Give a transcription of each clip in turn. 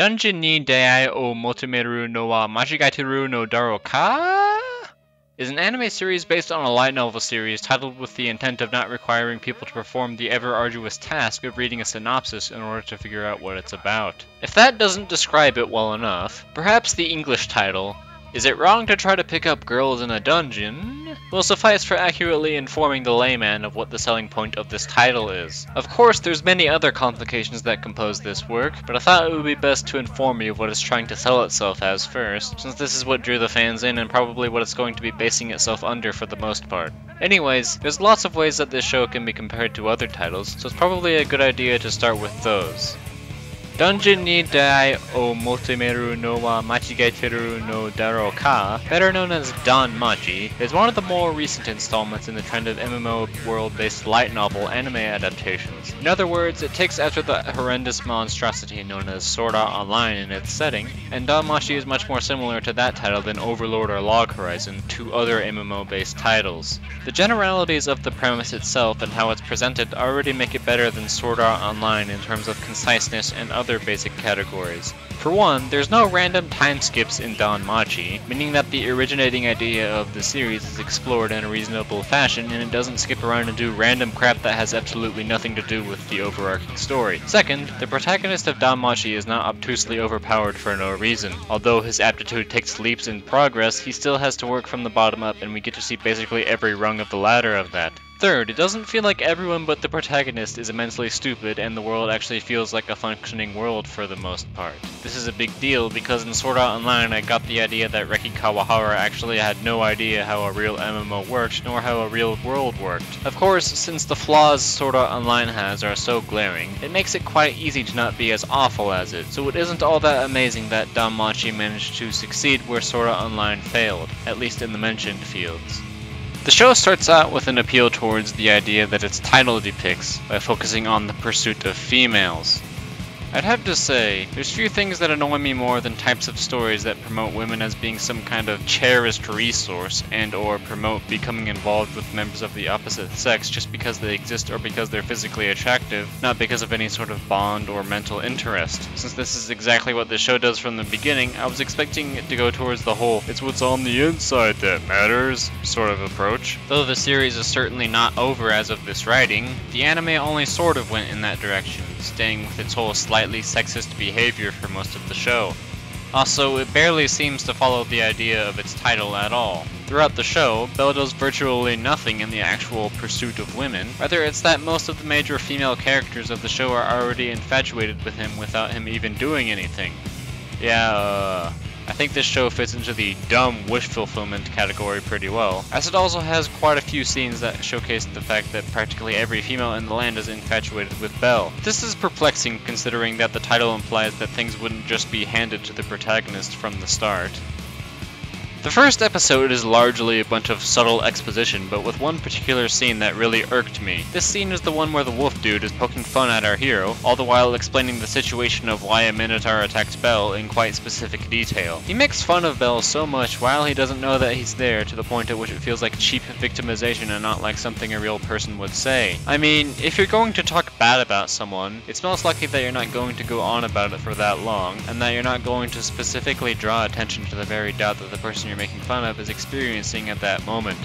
Dungeon ni Dai o Motomeru no wa Machigaiteru no Daro ka? Is an anime series based on a light novel series titled with the intent of not requiring people to perform the ever-arduous task of reading a synopsis in order to figure out what it's about. If that doesn't describe it well enough, perhaps the English title, Is It Wrong to Try to Pick Up Girls in a Dungeon?, will suffice for accurately informing the layman of what the selling point of this title is. Of course, there's many other complications that compose this work, but I thought it would be best to inform you of what it's trying to sell itself as first, since this is what drew the fans in and probably what it's going to be basing itself under for the most part. Anyways, there's lots of ways that this show can be compared to other titles, so it's probably a good idea to start with those. Dungeon ni Dai o Motomeru no wa Machigaiteru no Daro ka, better known as DanMachi, is one of the more recent installments in the trend of MMO world-based light novel anime adaptations. In other words, it takes after the horrendous monstrosity known as Sword Art Online in its setting, and DanMachi is much more similar to that title than Overlord or Log Horizon, two other MMO-based titles. The generalities of the premise itself and how it's presented already make it better than Sword Art Online in terms of conciseness and other basic categories. For one, there's no random time skips in DanMachi, meaning that the originating idea of the series is explored in a reasonable fashion and it doesn't skip around and do random crap that has absolutely nothing to do with the overarching story. Second, the protagonist of DanMachi is not obtusely overpowered for no reason. Although his aptitude takes leaps in progress, he still has to work from the bottom up and we get to see basically every rung of the ladder of that. Third, it doesn't feel like everyone but the protagonist is immensely stupid and the world actually feels like a functioning world for the most part. This is a big deal because in Sword Art Online I got the idea that Reki Kawahara actually had no idea how a real MMO worked nor how a real world worked. Of course, since the flaws Sword Art Online has are so glaring, it makes it quite easy to not be as awful as it, so it isn't all that amazing that DanMachi managed to succeed where Sword Art Online failed, at least in the mentioned fields. The show starts out with an appeal towards the idea that its title depicts by focusing on the pursuit of females. I'd have to say, there's few things that annoy me more than types of stories that promote women as being some kind of cherished resource and or promote becoming involved with members of the opposite sex just because they exist or because they're physically attractive, not because of any sort of bond or mental interest. Since this is exactly what the show does from the beginning, I was expecting it to go towards the whole "it's what's on the inside that matters" sort of approach. Though the series is certainly not over as of this writing, the anime only sort of went in that direction, staying with its whole slightly sexist behavior for most of the show. Also, it barely seems to follow the idea of its title at all. Throughout the show, Belle does virtually nothing in the actual pursuit of women. Rather, it's that most of the major female characters of the show are already infatuated with him without him even doing anything. I think this show fits into the dumb wish fulfillment category pretty well, as it also has quite a few scenes that showcase the fact that practically every female in the land is infatuated with Belle. This is perplexing considering that the title implies that things wouldn't just be handed to the protagonist from the start. The first episode is largely a bunch of subtle exposition, but with one particular scene that really irked me. This scene is the one where the wolf dude is poking fun at our hero, all the while explaining the situation of why a minotaur attacked Belle in quite specific detail. He makes fun of Belle so much while he doesn't know that he's there, to the point at which it feels like cheap victimization and not like something a real person would say. I mean, if you're going to talk bad about someone, it's most likely that you're not going to go on about it for that long, and that you're not going to specifically draw attention to the very doubt that the person you're making fun of is experiencing at that moment.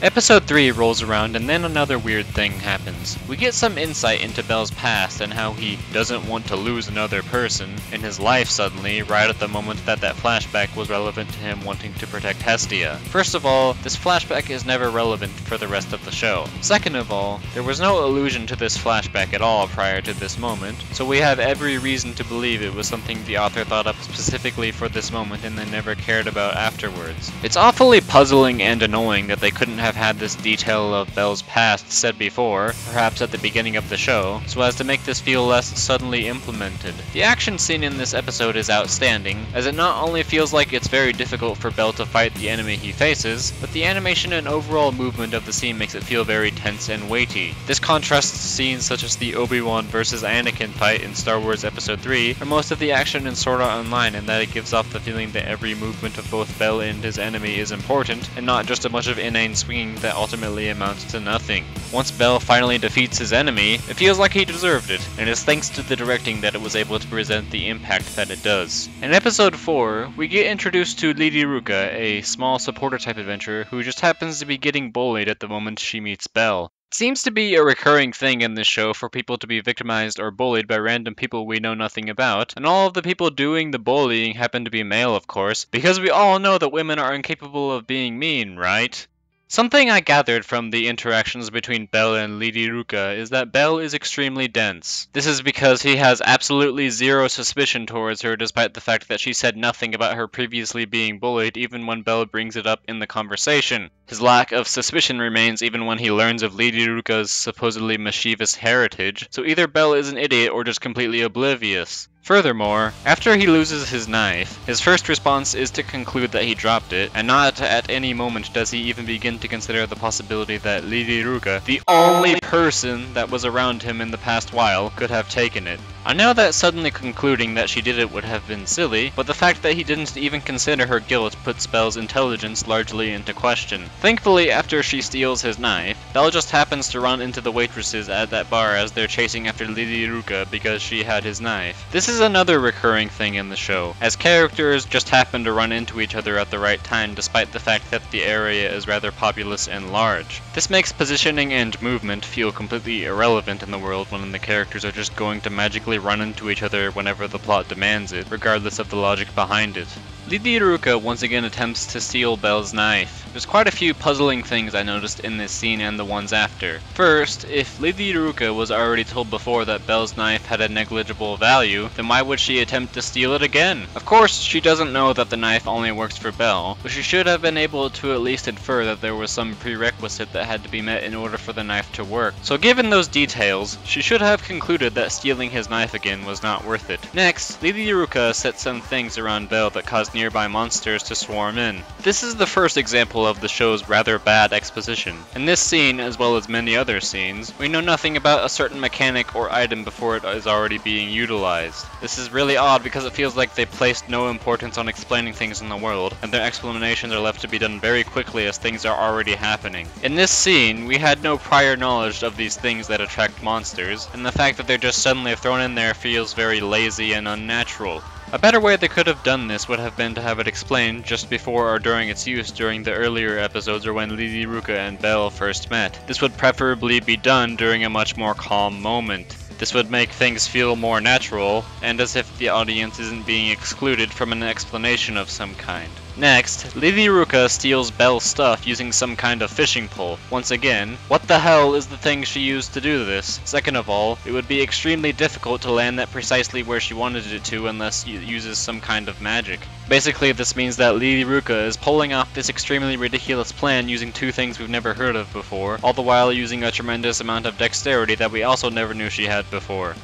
Episode 3 rolls around and then another weird thing happens. We get some insight into Belle's past and how he doesn't want to lose another person in his life suddenly, right at the moment that that flashback was relevant to him wanting to protect Hestia. First of all, this flashback is never relevant for the rest of the show. Second of all, there was no allusion to this flashback at all prior to this moment, so we have every reason to believe it was something the author thought up specifically for this moment and then never cared about afterwards. It's awfully puzzling and annoying that they couldn't have had this detail of Belle's past said before, perhaps at the beginning of the show, so as to make this feel less suddenly implemented. The action scene in this episode is outstanding, as it not only feels like it's very difficult for Belle to fight the enemy he faces, but the animation and overall movement of the scene makes it feel very tense and weighty. This contrasts to scenes such as the Obi-Wan vs. Anakin fight in Star Wars Episode 3, or most of the action in Sword Art Online, in that it gives off the feeling that every movement of both Belle and his enemy is important, and not just a bunch of inane swinging undertaking that ultimately amounts to nothing. Once Bell finally defeats his enemy, it feels like he deserved it, and it's thanks to the directing that it was able to present the impact that it does. In episode 4, we get introduced to Lady Ruka, a small supporter type adventurer who just happens to be getting bullied at the moment she meets Bell. It seems to be a recurring thing in this show for people to be victimized or bullied by random people we know nothing about, and all of the people doing the bullying happen to be male, of course, because we all know that women are incapable of being mean, right? Something I gathered from the interactions between Bell and Lady Ruka is that Bell is extremely dense. This is because he has absolutely zero suspicion towards her despite the fact that she said nothing about her previously being bullied even when Bell brings it up in the conversation. His lack of suspicion remains even when he learns of Lady Ruka's supposedly mischievous heritage, so either Bell is an idiot or just completely oblivious. Furthermore, after he loses his knife, his first response is to conclude that he dropped it, and not at any moment does he even begin to consider the possibility that Lady Ruka, the only person that was around him in the past while, could have taken it. I know that suddenly concluding that she did it would have been silly, but the fact that he didn't even consider her guilt puts Bell's intelligence largely into question. Thankfully, after she steals his knife, Bell just happens to run into the waitresses at that bar as they're chasing after Lady Ruka because she had his knife. This is another recurring thing in the show, as characters just happen to run into each other at the right time despite the fact that the area is rather populous and large. This makes positioning and movement feel completely irrelevant in the world when the characters are just going to magically run into each other whenever the plot demands it, regardless of the logic behind it. Lady Ruka once again attempts to steal Bell's knife. There's quite a few puzzling things I noticed in this scene and the ones after. First, if Lady Ruka was already told before that Bell's knife had a negligible value, then why would she attempt to steal it again? Of course, she doesn't know that the knife only works for Bell, but she should have been able to at least infer that there was some prerequisite that had to be met in order for the knife to work. So given those details, she should have concluded that stealing his knife again was not worth it. Next, Lady Ruka set some things around Bell that caused nearby monsters to swarm in. This is the first example of the show's rather bad exposition. In this scene, as well as many other scenes, we know nothing about a certain mechanic or item before it is already being utilized. This is really odd because it feels like they placed no importance on explaining things in the world, and their explanations are left to be done very quickly as things are already happening. In this scene, we had no prior knowledge of these things that attract monsters, and the fact that they're just suddenly thrown in there feels very lazy and unnatural. A better way they could have done this would have been to have it explained just before or during its use during the earlier episodes or when Lady Ruka and Bell first met. This would preferably be done during a much more calm moment. This would make things feel more natural, and as if the audience isn't being excluded from an explanation of some kind. Next, Lady Ruka steals Bell's stuff using some kind of fishing pole. Once again, what the hell is the thing she used to do this? Second of all, it would be extremely difficult to land that precisely where she wanted it to unless it uses some kind of magic. Basically, this means that Lady Ruka is pulling off this extremely ridiculous plan using two things we've never heard of before, all the while using a tremendous amount of dexterity that we also never knew she had before.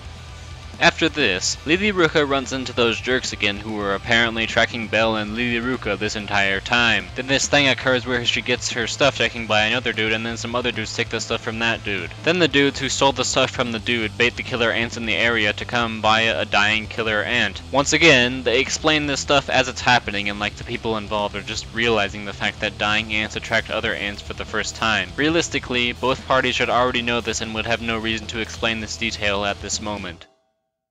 After this, Lady Ruka runs into those jerks again who were apparently tracking Bell and Lady Ruka this entire time. Then this thing occurs where she gets her stuff taken by another dude and then some other dudes take the stuff from that dude. Then the dudes who stole the stuff from the dude bait the killer ants in the area to come via a dying killer ant. Once again, they explain this stuff as it's happening and like the people involved are just realizing the fact that dying ants attract other ants for the first time. Realistically, both parties should already know this and would have no reason to explain this detail at this moment.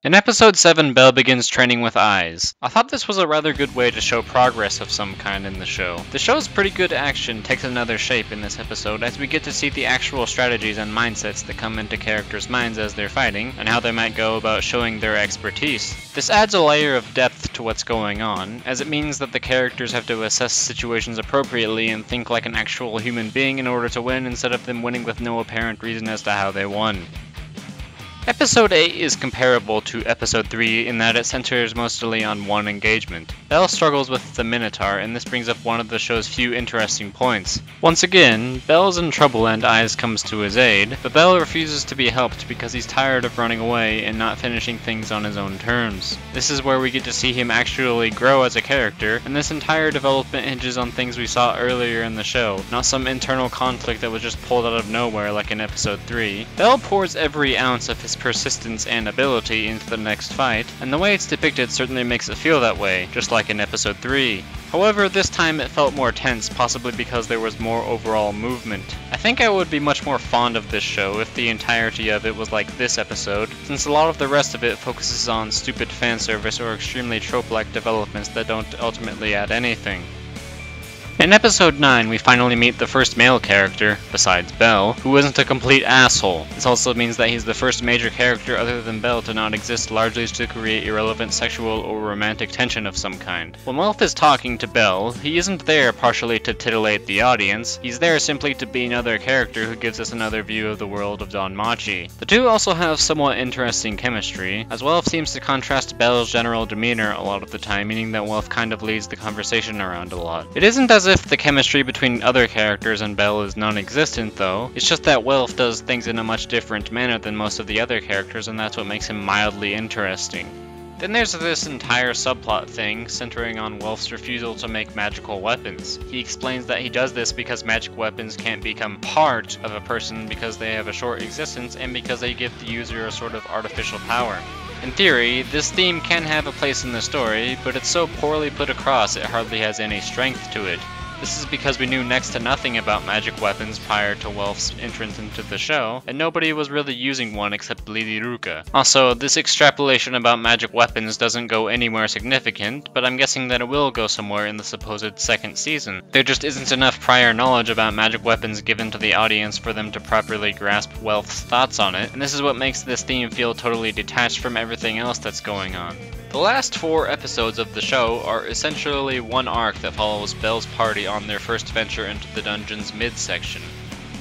In episode 7, Bell begins training with eyes. I thought this was a rather good way to show progress of some kind in the show. The show's pretty good action takes another shape in this episode as we get to see the actual strategies and mindsets that come into characters' minds as they're fighting, and how they might go about showing their expertise. This adds a layer of depth to what's going on, as it means that the characters have to assess situations appropriately and think like an actual human being in order to win instead of them winning with no apparent reason as to how they won. Episode 8 is comparable to Episode 3 in that it centers mostly on one engagement. Bell struggles with the Minotaur, and this brings up one of the show's few interesting points. Once again, Bell's in trouble and Eyes comes to his aid, but Bell refuses to be helped because he's tired of running away and not finishing things on his own terms. This is where we get to see him actually grow as a character, and this entire development hinges on things we saw earlier in the show, not some internal conflict that was just pulled out of nowhere like in Episode 3. Bell pours every ounce of his its persistence and ability into the next fight, and the way it's depicted certainly makes it feel that way, just like in episode 3. However, this time it felt more tense, possibly because there was more overall movement. I think I would be much more fond of this show if the entirety of it was like this episode, since a lot of the rest of it focuses on stupid fanservice or extremely trope-like developments that don't ultimately add anything. In episode 9, we finally meet the first male character, besides Belle, who isn't a complete asshole. This also means that he's the first major character other than Belle to not exist largely to create irrelevant sexual or romantic tension of some kind. When Welf is talking to Belle, he isn't there partially to titillate the audience, he's there simply to be another character who gives us another view of the world of DanMachi. The two also have somewhat interesting chemistry, as Welf seems to contrast Belle's general demeanor a lot of the time, meaning that Welf kind of leads the conversation around a lot. It isn't as if the chemistry between other characters and Belle is non-existent though, it's just that Welf does things in a much different manner than most of the other characters, and that's what makes him mildly interesting. Then there's this entire subplot thing centering on Welf's refusal to make magical weapons. He explains that he does this because magic weapons can't become part of a person because they have a short existence and because they give the user a sort of artificial power. In theory, this theme can have a place in the story, but it's so poorly put across it hardly has any strength to it. This is because we knew next to nothing about magic weapons prior to Welf's entrance into the show, and nobody was really using one except Lady Ruka. Also, this extrapolation about magic weapons doesn't go anywhere significant, but I'm guessing that it will go somewhere in the supposed second season. There just isn't enough prior knowledge about magic weapons given to the audience for them to properly grasp Welf's thoughts on it, and this is what makes this theme feel totally detached from everything else that's going on. The last 4 episodes of the show are essentially one arc that follows Belle's party on their first venture into the dungeon's midsection.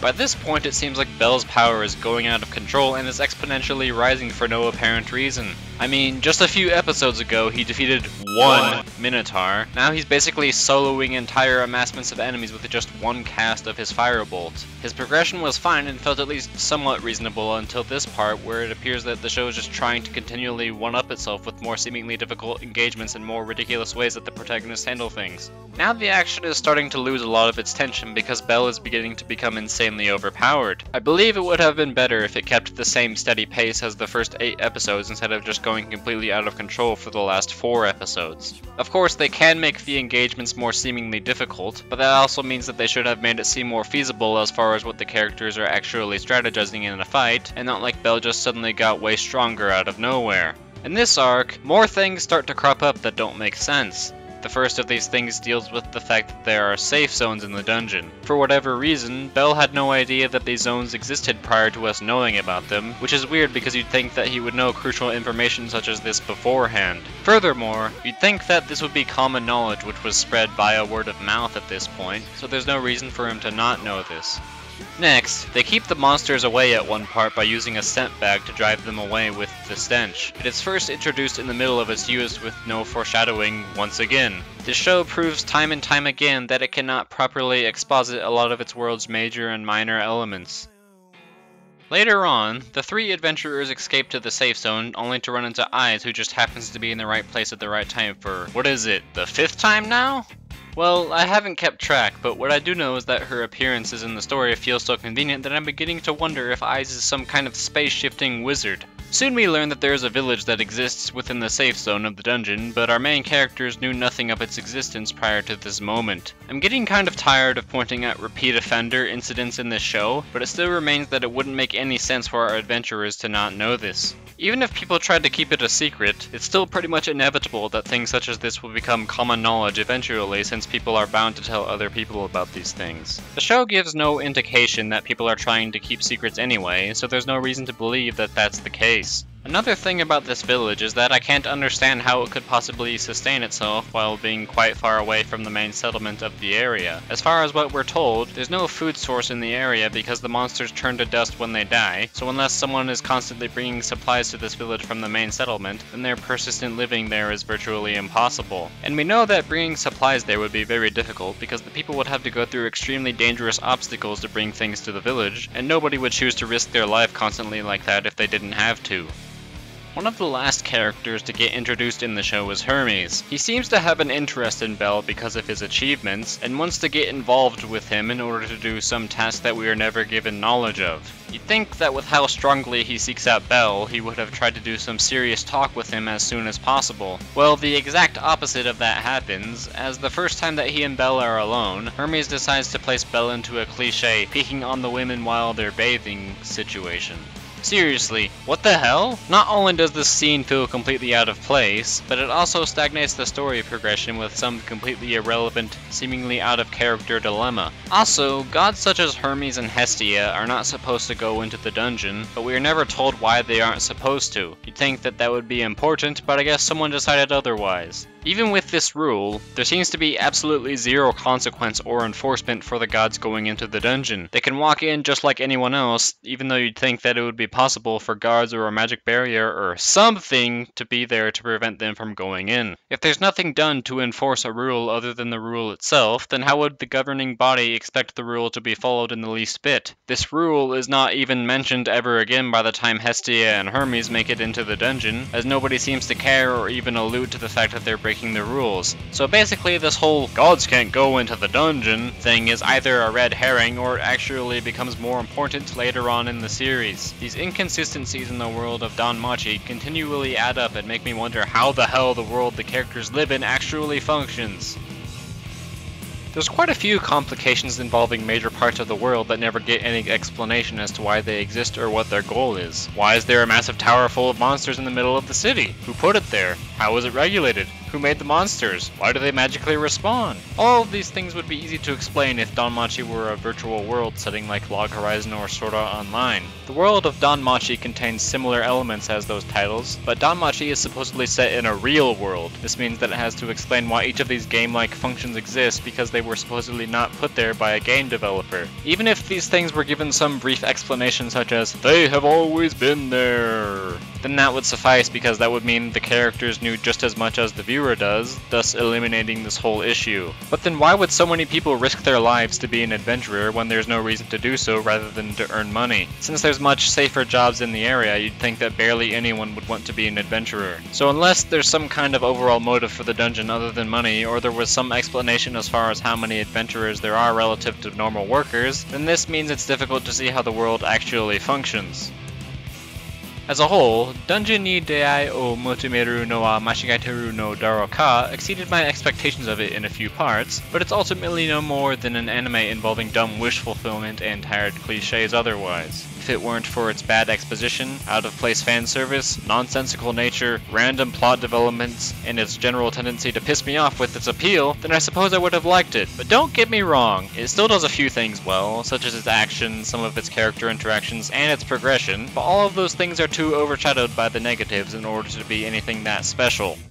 By this point, it seems like Belle's power is going out of control and is exponentially rising for no apparent reason. I mean, just a few episodes ago, he defeated one Minotaur. Now he's basically soloing entire amassments of enemies with just one cast of his firebolt. His progression was fine and felt at least somewhat reasonable until this part, where it appears that the show is just trying to continually one-up itself with more seemingly difficult engagements and more ridiculous ways that the protagonists handle things. Now the action is starting to lose a lot of its tension because Belle is beginning to become insanely overpowered. I believe it would have been better if it kept the same steady pace as the first 8 episodes instead of just going completely out of control for the last 4 episodes. Of course, they can make the engagements more seemingly difficult, but that also means that they should have made it seem more feasible as far as what the characters are actually strategizing in a fight, and not like Belle just suddenly got way stronger out of nowhere. In this arc, more things start to crop up that don't make sense. The first of these things deals with the fact that there are safe zones in the dungeon. For whatever reason, Belle had no idea that these zones existed prior to us knowing about them, which is weird because you'd think that he would know crucial information such as this beforehand. Furthermore, you'd think that this would be common knowledge which was spread via word of mouth at this point, so there's no reason for him to not know this. Next, they keep the monsters away at one part by using a scent bag to drive them away with the stench. It is first introduced in the middle of its use with no foreshadowing once again. This show proves time and time again that it cannot properly exposit a lot of its world's major and minor elements. Later on, the 3 adventurers escape to the safe zone only to run into Eyes, who just happens to be in the right place at the right time for, what is it, the 5th time now? Well, I haven't kept track, but what I do know is that her appearances in the story feel so convenient that I'm beginning to wonder if Eyes is some kind of space-shifting wizard. Soon we learn that there is a village that exists within the safe zone of the dungeon, but our main characters knew nothing of its existence prior to this moment. I'm getting kind of tired of pointing at repeat offender incidents in this show, but it still remains that it wouldn't make any sense for our adventurers to not know this. Even if people tried to keep it a secret, it's still pretty much inevitable that things such as this will become common knowledge eventually, since people are bound to tell other people about these things. The show gives no indication that people are trying to keep secrets anyway, so there's no reason to believe that that's the case. Another thing about this village is that I can't understand how it could possibly sustain itself while being quite far away from the main settlement of the area. As far as what we're told, there's no food source in the area because the monsters turn to dust when they die, so unless someone is constantly bringing supplies to this village from the main settlement, then their persistent living there is virtually impossible. And we know that bringing supplies there would be very difficult because the people would have to go through extremely dangerous obstacles to bring things to the village, and nobody would choose to risk their life constantly like that if they didn't have to. One of the last characters to get introduced in the show is Hermes. He seems to have an interest in Bell because of his achievements, and wants to get involved with him in order to do some task that we are never given knowledge of. You'd think that with how strongly he seeks out Bell, he would have tried to do some serious talk with him as soon as possible. Well, the exact opposite of that happens, as the first time that he and Bell are alone, Hermes decides to place Bell into a cliche peeking on the women while they're bathing situation. Seriously, what the hell? Not only does this scene feel completely out of place, but it also stagnates the story progression with some completely irrelevant, seemingly out of character dilemma. Also, gods such as Hermes and Hestia are not supposed to go into the dungeon, but we are never told why they aren't supposed to. You'd think that that would be important, but I guess someone decided otherwise. Even with this rule, there seems to be absolutely zero consequence or enforcement for the gods going into the dungeon. They can walk in just like anyone else, even though you'd think that it would be possible for guards or a magic barrier or something to be there to prevent them from going in. If there's nothing done to enforce a rule other than the rule itself, then how would the governing body expect the rule to be followed in the least bit? This rule is not even mentioned ever again by the time Hestia and Hermes make it into the dungeon, as nobody seems to care or even allude to the fact that they're breaking the rules. So basically this whole gods can't go into the dungeon thing is either a red herring or it actually becomes more important later on in the series. These inconsistencies in the world of DanMachi continually add up and make me wonder how the hell the world the characters live in actually functions. There's quite a few complications involving major parts of the world that never get any explanation as to why they exist or what their goal is. Why is there a massive tower full of monsters in the middle of the city? Who put it there? How is it regulated? Who made the monsters? Why do they magically respawn? All of these things would be easy to explain if DanMachi were a virtual world setting like Log Horizon or Sword Art Online. The world of DanMachi contains similar elements as those titles, but DanMachi is supposedly set in a real world. This means that it has to explain why each of these game-like functions exist because they were supposedly not put there by a game developer. Even if these things were given some brief explanation such as, "They have always been there," then that would suffice because that would mean the characters knew just as much as the viewer does, thus eliminating this whole issue. But then why would so many people risk their lives to be an adventurer when there's no reason to do so rather than to earn money? Since there's much safer jobs in the area, you'd think that barely anyone would want to be an adventurer. So unless there's some kind of overall motive for the dungeon other than money, or there was some explanation as far as how many adventurers there are relative to normal workers, then this means it's difficult to see how the world actually functions. As a whole, Dungeon ni Dei o Motomeru no wa Mashigaiteru no Daro ka exceeded my expectations of it in a few parts, but it's ultimately no more than an anime involving dumb wish fulfillment and tired cliches otherwise. If it weren't for its bad exposition, out-of-place fan service, nonsensical nature, random plot developments, and its general tendency to piss me off with its appeal, then I suppose I would have liked it. But don't get me wrong, it still does a few things well, such as its action, some of its character interactions, and its progression, but all of those things are too overshadowed by the negatives in order to be anything that special.